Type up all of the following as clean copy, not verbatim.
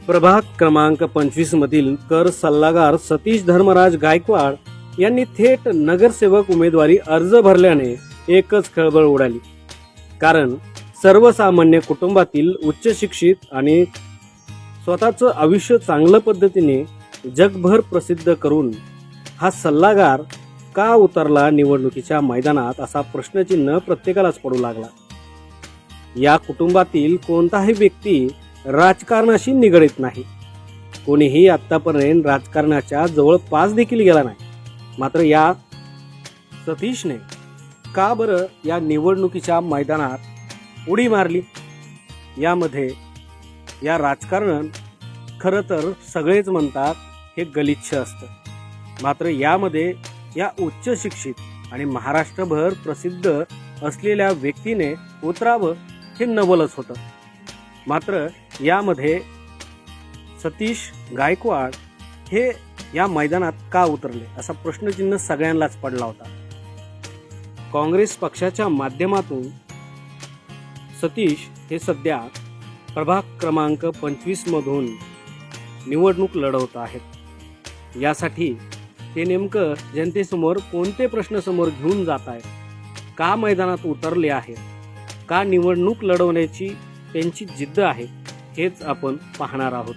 प्रभाग क्रमांक 25 मधील कर सल्लागार सतीश धर्मराज गायकवाड यांनी थेट नगरसेवक उमेदवारी अर्ज भरल्याने एकच खळबळ उडाली. कारण सर्वसामान्य कुटुंबातील उच्च शिक्षित आणि स्वतःचं आयुष्य चांगल्या पद्धतीने जगभर प्रसिद्ध करून हा सल्लागार का उतरला निवडणुकीच्या मैदानात, असा प्रश्नचिन्ह प्रत्येकालाच पडू लागला. या कुटुंबातील कोणताही व्यक्ती राजकारणाशी निगडीत नाही. कोणीही आतापर्यंत राजकारणाच्या जवळपास देखील गेला नाही. मात्र या सतीशने का बरं या निवडणुकीच्या मैदानात उडी मारली? यामध्ये या राजकारण खरं तर सगळेच म्हणतात हे गलिच्छ असतं. मात्र यामध्ये या उच्च शिक्षित आणि महाराष्ट्रभर प्रसिद्ध असलेल्या व्यक्तीने उतरावं हे नवलच होतं. मात्र यामध्ये सतीश गायकवाड हे या मैदानात का उतरले, असा प्रश्नचिन्ह सगळ्यांनाच पडला होता. काँग्रेस पक्षाच्या माध्यमातून सतीश हे सध्या प्रभाग क्रमांक 25 मधून निवडणूक लढवत आहेत. यासाठी ते नेमकं जनतेसमोर कोणते प्रश्न समोर घेऊन जात आहेत, का मैदानात उतरले आहेत, का निवडणूक लढवण्याची त्यांची जिद्द आहे, हेच आपण पाहणार आहोत.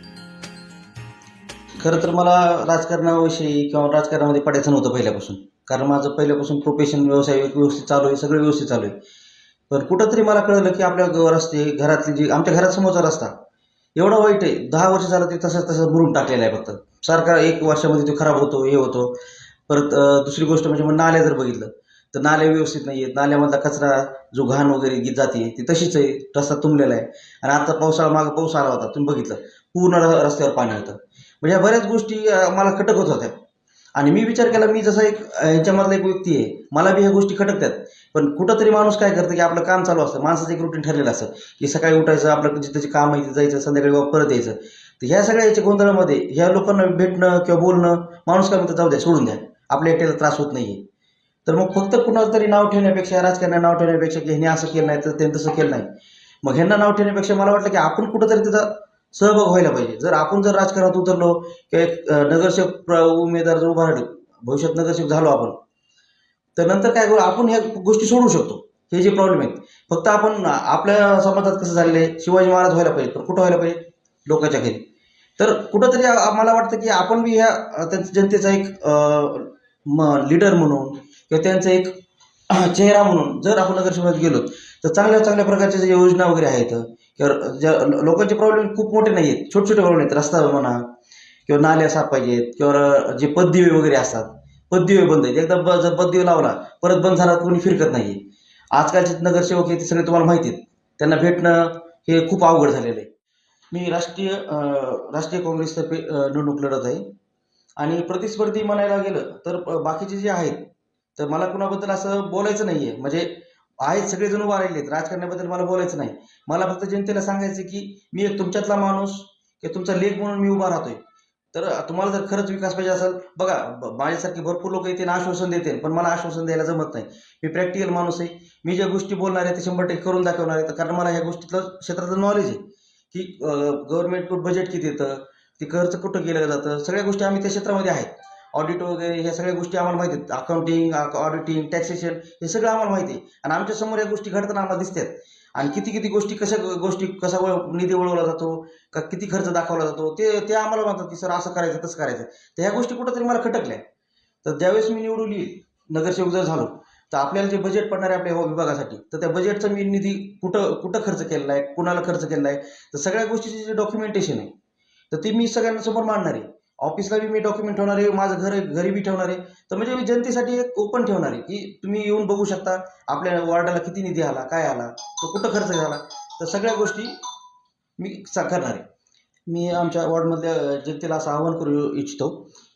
खरं तर मला राजकारणाविषयी किंवा राजकारणामध्ये पडायचं नव्हतं पहिल्यापासून. कारण माझं पहिल्यापासून प्रोफेशन, व्यवसाय व्यवस्थित चालू आहे, सगळं व्यवस्थित चालू आहे. पण कुठंतरी मला कळलं की आपल्या रस्ते, घरातली जी आमच्या घरासमोरचा रस्ता एवढा वाईट आहे. 10 वर्ष झालं ते तसं मुरून टाकलेला आहे. फक्त सारखा 1 वर्षामध्ये तो खराब होतो, हे होतो. परत दुसरी गोष्ट म्हणजे मग नाल्या जर बघितलं तर नाल्या व्यवस्थित नाही आहेत. नाल्यामधला कचरा जो घाण वगैरे जाते ती तशीच आहे, रस्ता तुंबलेला आहे. आणि आता मागं पाऊस आला होता, तुम्ही बघितलं पूर्ण रस्त्यावर पाणी होतं. म्हणजे ह्या बऱ्याच गोष्टी मला खटकत होत्या. आणि मी विचार केला, मी जसा एक ह्याच्यामधला एक व्यक्ती आहे, मला बी ह्या गोष्टी खटकतात. पण कुठंतरी माणूस काय करतं की आपलं काम चालू असतं, माणसाचं एक रुटीन ठरलेलं असतं की सकाळी उठायचं, आपलं जिथं काम आहे तिथं जायचं, संध्याकाळी परत यायचं. तर ह्या सगळ्या याच्या गोंधळामध्ये ह्या लोकांना भेटणं किंवा बोलणं, माणूस काय म्हणतं जाऊ द्या, सोडून द्या, आपल्या एकट्याला त्रास होत नाहीये. तर मग फक्त कुणाला तरी नाव ठेवण्यापेक्षा, राजकारण्यांना नाव ठेवण्यापेक्षा की ह्याने असं केलं नाही तर त्यांनी तसं केलं नाही, मग ह्यांना नाव ठेवण्यापेक्षा मला वाटलं की आपण कुठंतरी त्याचा सहभाग व्हायला पाहिजे. जर आपण जर राजकारणात उतरलो किंवा एक नगरसेवक उमेदवार जर उभा राहिलो, भविष्यात नगरसेवक झालो आपण, तर नंतर काय करू, आपण ह्या गोष्टी सोडू शकतो. हे जे प्रॉब्लेम आहेत, फक्त आपण आपल्या समाजात कसं झालेलं आहे, शिवाजी महाराज व्हायला पाहिजे, पण कुठं व्हायला पाहिजे, लोकांच्या घरी. तर कुठंतरी मला वाटतं की आपण बी ह्या जनतेचा एक लीडर म्हणून किंवा त्यांचा एक चेहरा म्हणून जर आपण नगरसेवकात गेलो तर चांगल्या चांगल्या प्रकारच्या ज्या योजना वगैरे आहेत किंवा ज्या लोकांचे प्रॉब्लेम खूप मोठे नाही आहेत, छोटे छोटे प्रॉब्लेम आहेत, रस्ता म्हणा किंवा नाल्या साफ पाहिजेत किंवा जे पददिवे वगैरे असतात, पददिवे बंद आहेत. एकदा जर पददिवे लावला परत बंद झाला कोणी फिरकत नाही. आजकालचे नगरसेवक हे ते सगळे तुम्हाला माहिती आहेत, त्यांना भेटणं हे खूप अवघड झालेलं आहे. मी राष्ट्रीय काँग्रेसतर्फे निवडणूक लढत आहे. आणि प्रतिस्पर्धी म्हणायला गेलं तर बाकीचे जे आहेत, तर मला कुणाबद्दल असं बोलायचं नाही आहे. म्हणजे आहेत सगळेजण उभा राहिलेत, राजकारणाबद्दल मला बोलायचं नाही. मला फक्त जनतेला सांगायचं की मी एक तुमच्यातला माणूस किंवा तुमचा लेख म्हणून मी उभा राहतोय. तर तुम्हाला जर खरंच विकास पाहिजे असेल, बघा माझ्यासारखे भरपूर लोक येते आश्वासन देते, पण मला आश्वासन द्यायला जमत नाही. मी प्रॅक्टिकल माणूस आहे. मी ज्या गोष्टी बोलणार आहे ते 100% करून दाखवणार आहे. कारण मला ह्या गोष्टीतलं क्षेत्रातलं नॉलेज आहे की गव्हर्नमेंट बजेट किती येतं, ते खर्च कुठं केलं जातं, सगळ्या गोष्टी आम्ही त्या क्षेत्रामध्ये आहेत. ऑडिट वगैरे ह्या सगळ्या गोष्टी आम्हाला माहिती आहेत. अकाउंटिंग, ऑडिटिंग, टॅक्सेशन हे सगळं आम्हाला माहिती आहे. आणि आमच्या समोर या गोष्टी घडताना आम्हाला दिसतात. आणि किती गोष्टी कशा निधी वळवला जातो, का किती खर्च दाखवला जातो, ते आम्हाला म्हणतात की सर असं करायचं तसं करायचं. तर ह्या गोष्टी कुठंतरी मला खटकल्या. तर ज्यावेळेस मी निवडून येईल, नगरसेवक जर झालो, तर आपल्याला जे बजेट पडणार आहे आपल्या विभागासाठी, तर त्या बजेटचा मी निधी कुठं खर्च केलेला आहे, कुणाला खर्च केलेला आहे, तर सगळ्या गोष्टीचे जे डॉक्युमेंटेशन आहे तर ते मी सगळ्यांना समोर मांडणार आहे. ऑफिसला बी मी डॉक्युमेंट ठेवणार आहे, माझं घरी बी ठेवणार आहे. तर म्हणजे मी जनतेसाठी एक ओपन ठेवणार आहे की तुम्ही येऊन बघू शकता आपल्या वॉर्डाला किती निधी आला, काय आला, तो कुठं खर्च झाला. तर सगळ्या गोष्टी मी करणार आहे. मी आमच्या वॉर्डमधल्या जनतेला असं आवाहन करू इच्छितो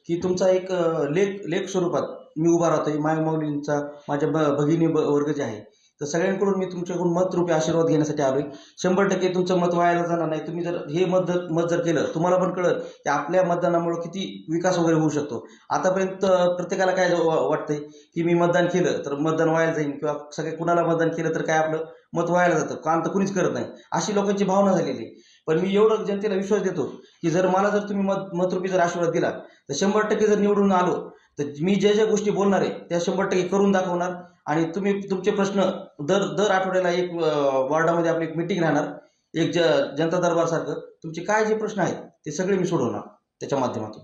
की तुमचा एक लेख स्वरूपात मी उभा राहतोय. माऊलींचा माझ्या भगिनी वर्ग जे आहे, तर सगळ्यांकडून मी तुमच्याकडून मतरूपी आशीर्वाद घेण्यासाठी आलोय. 100% तुमचं मत वायाला जाणार नाही. तुम्ही जर हे मत जर केलं, तुम्हाला पण कळत की आपल्या मतदानामुळे किती विकास वगैरे होऊ शकतो. आतापर्यंत प्रत्येकाला काय वाटतंय की मी मतदान केलं तर मतदान वायाला जाईल किंवा सगळे कुणाला मतदान केलं तर काय आपलं मत व्हायला जातं, काम तर कुणीच करत नाही, अशी लोकांची भावना झालेली आहे. पण मी एवढं जनतेला विश्वास देतो की जर मला जर तुम्ही मतरूपी जर आशीर्वाद दिला तर 100% जर निवडून आलो तर मी ज्या ज्या गोष्टी बोलणार आहे त्या 100% करून दाखवणार. आणि तुम्ही तुमचे प्रश्न दर आठवड्याला एक वॉर्डामध्ये आपली एक मिटिंग राहणार, एक जनता दरबार सारखं तुमचे काय जे प्रश्न आहेत ते सगळे मी सोडवणार त्याच्या माध्यमातून.